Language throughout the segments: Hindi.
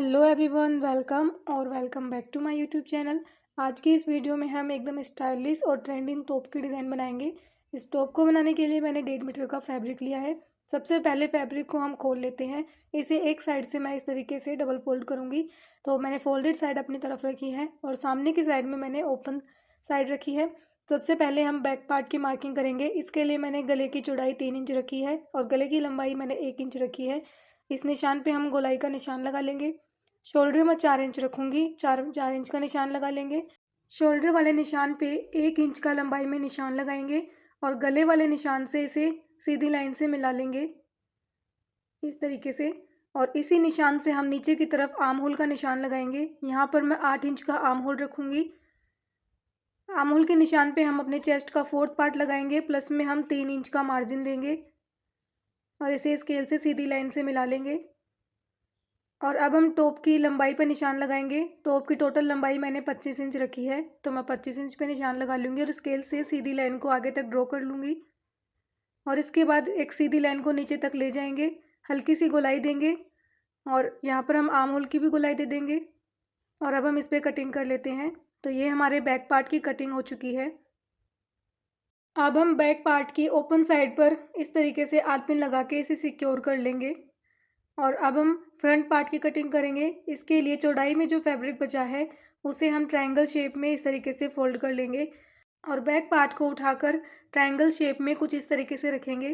Hello everyone, welcome back to my YouTube channel. आज की इस वीडियो में हम एकदम स्टाइलिश और ट्रेंडिंग टॉप की डिज़ाइन बनाएंगे। इस टॉप को बनाने के लिए मैंने 1.5 मीटर का फैब्रिक लिया है। सबसे पहले फैब्रिक को हम खोल लेते हैं। इसे एक साइड से मैं इस तरीके से डबल फोल्ड करूँगी। तो मैंने फोल्डेड साइड अपनी तरफ रखी है और सामने की साइड में मैंने ओपन साइड रखी है। सबसे पहले हम बैक पार्ट की मार्किंग करेंगे। इसके लिए मैंने गले की चौड़ाई 3 इंच रखी है और गले की लंबाई मैंने 1 इंच रखी है। इस निशान पे हम गोलाई का निशान लगा लेंगे। शोल्डर मैं 4 इंच रखूँगी, 4 इंच का निशान लगा लेंगे। शोल्डर वाले निशान पे 1 इंच का लंबाई में निशान लगाएंगे और गले वाले निशान से इसे सीधी लाइन से मिला लेंगे इस तरीके से। और इसी निशान से हम नीचे की तरफ आर्म होल का निशान लगाएंगे। यहाँ पर मैं 8 इंच का आर्म होल रखूँगी। आर्म होल के निशान पे हम अपने चेस्ट का 4th पार्ट लगाएंगे, प्लस में हम 3 इंच का मार्जिन देंगे और इसे स्केल से सीधी लाइन से मिला लेंगे। और अब हम टॉप की लंबाई पर निशान लगाएंगे। टॉप की टोटल लंबाई मैंने 25 इंच रखी है, तो मैं 25 इंच पे निशान लगा लूँगी और स्केल से सीधी लाइन को आगे तक ड्रॉ कर लूँगी। और इसके बाद एक सीधी लाइन को नीचे तक ले जाएंगे, हल्की सी गोलाई देंगे और यहाँ पर हम आर्म होल की भी गोलाई दे देंगे। और अब हम इस पर कटिंग कर लेते हैं। तो ये हमारे बैक पार्ट की कटिंग हो चुकी है। अब हम बैक पार्ट की ओपन साइड पर इस तरीके से आर्क पिन लगा के इसे सिक्योर कर लेंगे। और अब हम फ्रंट पार्ट की कटिंग करेंगे। इसके लिए चौड़ाई में जो फैब्रिक बचा है उसे हम ट्रायंगल शेप में इस तरीके से फोल्ड कर लेंगे और बैक पार्ट को उठाकर ट्रायंगल शेप में कुछ इस तरीके से रखेंगे।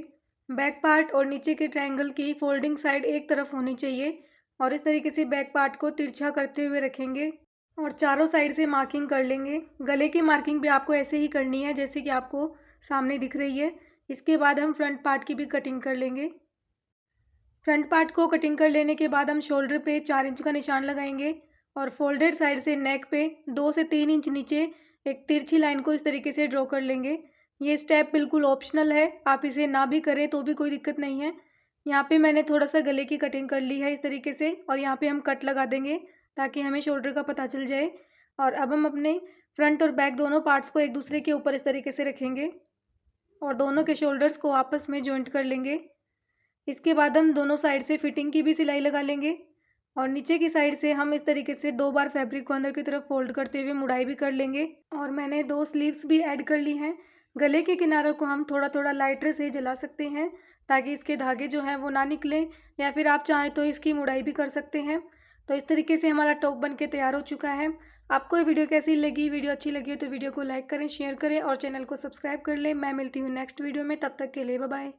बैक पार्ट और नीचे के ट्रायंगल की फोल्डिंग साइड एक तरफ होनी चाहिए और इस तरीके से बैक पार्ट को तिरछा करते हुए रखेंगे और चारों साइड से मार्किंग कर लेंगे। गले की मार्किंग भी आपको ऐसे ही करनी है जैसे कि आपको सामने दिख रही है। इसके बाद हम फ्रंट पार्ट की भी कटिंग कर लेंगे। फ्रंट पार्ट को कटिंग कर लेने के बाद हम शोल्डर पे 4 इंच का निशान लगाएंगे और फोल्डेड साइड से नेक पे 2 से 3 इंच नीचे एक तिरछी लाइन को इस तरीके से ड्रॉ कर लेंगे। ये स्टेप बिल्कुल ऑप्शनल है, आप इसे ना भी करें तो भी कोई दिक्कत नहीं है। यहाँ पे मैंने थोड़ा सा गले की कटिंग कर ली है इस तरीके से और यहाँ पे हम कट लगा देंगे ताकि हमें शोल्डर का पता चल जाए। और अब हम अपने फ्रंट और बैक दोनों पार्ट्स को एक दूसरे के ऊपर इस तरीके से रखेंगे और दोनों के शोल्डर्स को आपस में जॉइंट कर लेंगे। इसके बाद हम दोनों साइड से फिटिंग की भी सिलाई लगा लेंगे और नीचे की साइड से हम इस तरीके से 2 बार फैब्रिक को अंदर की तरफ फोल्ड करते हुए मुड़ाई भी कर लेंगे। और मैंने 2 स्लीव्स भी ऐड कर ली हैं। गले के किनारों को हम थोड़ा थोड़ा लाइटर से जला सकते हैं ताकि इसके धागे जो हैं वो ना निकले, या फिर आप चाहें तो इसकी मुड़ाई भी कर सकते हैं। तो इस तरीके से हमारा टॉप बन के तैयार हो चुका है। आपको ये वीडियो कैसी लगी? वीडियो अच्छी लगी हो तो वीडियो को लाइक करें, शेयर करें और चैनल को सब्सक्राइब कर लें। मैं मिलती हूँ नेक्स्ट वीडियो में, तब तक के लिए बाय बाय।